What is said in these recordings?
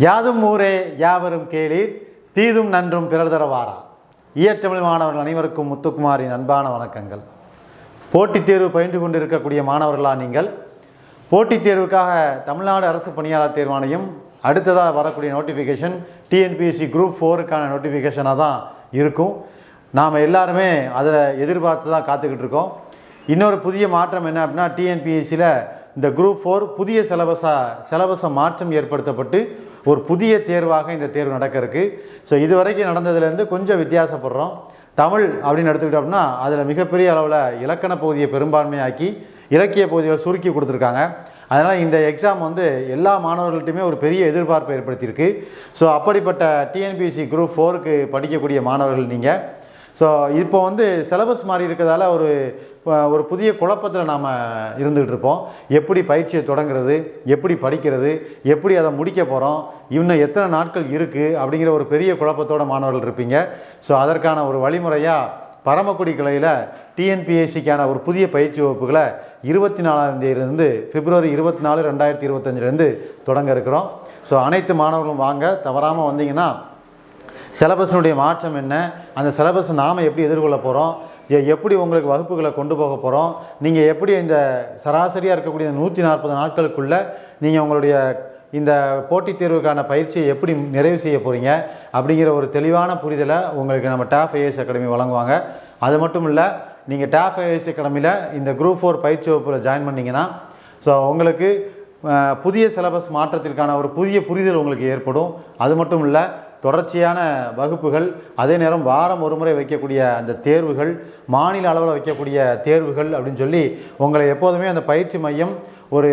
யாதும் ஊரே யாவரும் கேளீர் தீதும் நன்றும் பிறர் தரவாரா. ஈயற்றமிழ் மாணவர்கள் அனைவருக்கும் முத்துக்குமாரின் அன்பான வணக்கங்கள். போட்டித் தேர்வு பயின்று கொண்டிருக்கக்கூடிய மாணவர்களா நீங்கள்? போட்டித் தேர்வுக்காக தமிழ்நாடு அரசு பணியாளர் தேர்வாணையம் அடுத்ததாக வரக்கூடிய நோட்டிஃபிகேஷன் டிஎன்பிஎஸ்சி குரூப் 4க்கான நோட்டிஃபிகேஷனாக தான் இருக்கும். நாம் எல்லாருமே அதில் எதிர்பார்த்து தான் காத்துக்கிட்டு இருக்கோம். இன்னொரு புதிய மாற்றம் என்ன அப்படின்னா, டிஎன்பிஎஸ்சியில் இந்த குரூப் 4 புதிய சிலபஸை மாற்றம் ஏற்படுத்தப்பட்டு ஒரு புதிய தேர்வாக இந்த தேர்வு நடக்க இருக்குது. ஸோ இது வரைக்கும் நடந்ததுலேருந்து கொஞ்சம் வித்தியாசப்படுறோம். தமிழ் அப்படின்னு எடுத்துக்கிட்டோம் அப்படின்னா அதில் மிகப்பெரிய அளவில் இலக்கண பகுதியை பெரும்பான்மையாக்கி இலக்கிய பகுதிகளை சுருக்கி கொடுத்துருக்காங்க. அதனால் இந்த எக்ஸாம் எல்லா மாணவர்கள்ட்டையுமே ஒரு பெரிய எதிர்பார்ப்பை ஏற்படுத்தியிருக்கு. ஸோ அப்படிப்பட்ட டிஎன்பிஎஸ்சி குரூப் 4க்கு படிக்கக்கூடிய மாணவர்கள் நீங்கள். ஸோ இப்போ சிலபஸ் மாறி இருக்கிறதால ஒரு புதிய குழப்பத்தில் நாம் இருந்துகிட்டு இருப்போம். எப்படி பயிற்சியை தொடங்குறது, எப்படி படிக்கிறது, எப்படி அதை முடிக்க போகிறோம், இன்னும் எத்தனை நாட்கள் இருக்குது அப்படிங்கிற ஒரு பெரிய குழப்பத்தோட மாணவர்கள் இருப்பீங்க. ஸோ அதற்கான ஒரு வழிமுறையாக பரமக்குடி கிளையில் டிஎன்பிஎஸ்சிக்கான ஒரு புதிய பயிற்சி வகுப்புகளை 24ஆம் தேதியிலிருந்து பிப்ரவரி 24, 2025 தொடங்க இருக்கிறோம். ஸோ அனைத்து மாணவர்களும் வாங்க, தவறாமல் வந்தீங்கன்னா சிலபஸினுடைய மாற்றம் என்ன, அந்த சிலபஸை நாம் எப்படி எதிர்கொள்ள போகிறோம், எப்படி உங்களுக்கு வகுப்புகளை கொண்டு போக போகிறோம், நீங்கள் எப்படி இந்த சராசரியாக இருக்கக்கூடிய 140 நாட்களுக்குள்ளே நீங்கள் உங்களுடைய இந்த போட்டித் தேர்வுக்கான பயிற்சியை எப்படி நிறைவு செய்ய போகிறீங்க அப்படிங்கிற ஒரு தெளிவான புரிதலை உங்களுக்கு நம்ம டாப் ஐஏஎஸ் அகாடமி வழங்குவாங்க. அது மட்டும் இல்லை, நீங்கள் டாப் ஐஏஎஸ் அகாடமியில் இந்த குரூப் 4 பயிற்சி வகுப்பில் ஜாயின் பண்ணிங்கன்னா ஸோ உங்களுக்கு புதிய சிலபஸ் மாற்றத்திற்கான ஒரு புதிய புரிதல் உங்களுக்கு ஏற்படும். அது மட்டும் இல்லை, தொடர்ச்சியான வகுப்புகள், அதே நேரம் வாரம் ஒரு முறை வைக்கக்கூடிய அந்த தேர்வுகள், மாநில அளவில் வைக்கக்கூடிய தேர்வுகள் அப்படின்னு சொல்லி உங்களை எப்போதுமே அந்த பயிற்சி மையம் ஒரு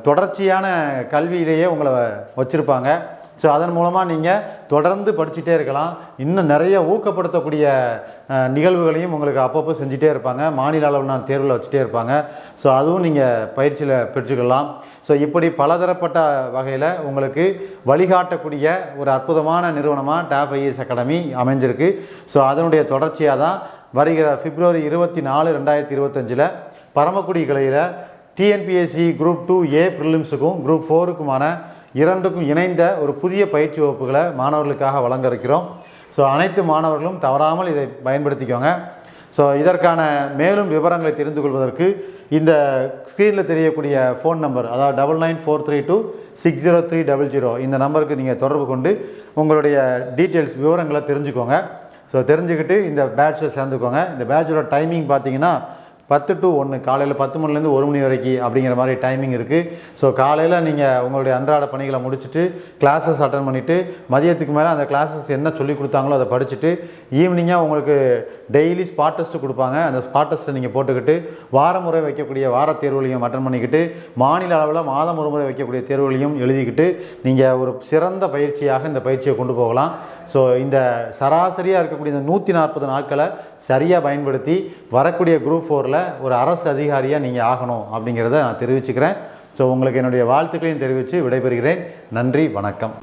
தொடர்ச்சியான கல்வியிலேயே உங்களை வச்சுருப்பாங்க. ஸோ அதன் மூலமாக நீங்கள் தொடர்ந்து படிச்சுட்டே இருக்கலாம். இன்னும் நிறைய ஊக்கப்படுத்தக்கூடிய நிகழ்வுகளையும் உங்களுக்கு அப்பப்போ செஞ்சுட்டே இருப்பாங்க. மாநில அளவிலான தேர்வில் வச்சுட்டே இருப்பாங்க. ஸோ அதுவும் நீங்கள் பயிற்சியில் பெற்றுக்கலாம். ஸோ இப்படி பலதரப்பட்ட வகையில் உங்களுக்கு வழிகாட்டக்கூடிய ஒரு அற்புதமான நிறுவனமாக டாப் ஐஏஎஸ் அகாடமி அமைஞ்சிருக்கு. ஸோ அதனுடைய தொடர்ச்சியாக தான் வருகிற பிப்ரவரி 24, 2025 பரமக்குடி கிளையில் டிஎன்பிஎஸ்சி குரூப் 2A ப்ரிலிம்ஸுக்கும் குரூப் 4க்குமான இரண்டுக்கும் இணைந்த ஒரு புதிய பயிற்சி வகுப்புகளை மாணவர்களுக்காக வழங்க இருக்கிறோம். ஸோ அனைத்து மாணவர்களும் தவறாமல் இதை பயன்படுத்திக்கோங்க. ஸோ இதற்கான மேலும் விவரங்களை தெரிந்து கொள்வதற்கு இந்த ஸ்க்ரீனில் தெரியக்கூடிய ஃபோன் நம்பர், அதாவது 9943260300 இந்த நம்பருக்கு நீங்கள் தொடர்பு கொண்டு உங்களுடைய டீட்டெயில்ஸ் விவரங்களை தெரிஞ்சுக்கோங்க. ஸோ தெரிஞ்சுக்கிட்டு இந்த பேட்சில் சேர்ந்துக்கோங்க. இந்த பேட்சோட டைமிங் பார்த்தீங்கன்னா 10 to 1, காலையில் 10 மணிலேருந்து 1 மணி வரைக்கும் அப்படிங்கிற மாதிரி டைமிங் இருக்குது. ஸோ காலையில் நீங்கள் உங்களுடைய அன்றாட பணிகளை முடிச்சுட்டு கிளாஸஸ் அட்டன் பண்ணிவிட்டு மதியத்துக்கு மேலே அந்த கிளாஸஸ் என்ன சொல்லி கொடுத்தாங்களோ அதை படிச்சுட்டு ஈவினிங்காக உங்களுக்கு டெய்லி ஸ்பாட் டெஸ்ட்டு கொடுப்பாங்க. அந்த ஸ்பாட் டெஸ்ட்டை நீங்கள் போட்டுக்கிட்டு வாரம் முறை வைக்கக்கூடிய வார தேர்வுகளையும் அட்டன் பண்ணிக்கிட்டு மாநில அளவில் மாதம் ஒரு முறை வைக்கக்கூடிய தேர்வுகளையும் எழுதிக்கிட்டு நீங்கள் ஒரு சிறந்த பயிற்சியாக இந்த பயிற்சியை கொண்டு போகலாம். ஸோ இந்த சராசரியாக இருக்கக்கூடிய இந்த 140 நாட்களை சரியாக பயன்படுத்தி வரக்கூடிய குரூப் 4ல் ஒரு அரசு அதிகாரியாக நீங்கள் ஆகணும் அப்படிங்கிறத நான் தெரிவிச்சுக்கிறேன். ஸோ உங்களுக்கு என்னுடைய வாழ்த்துக்களையும் தெரிவித்து விடைபெறுகிறேன். நன்றி, வணக்கம்.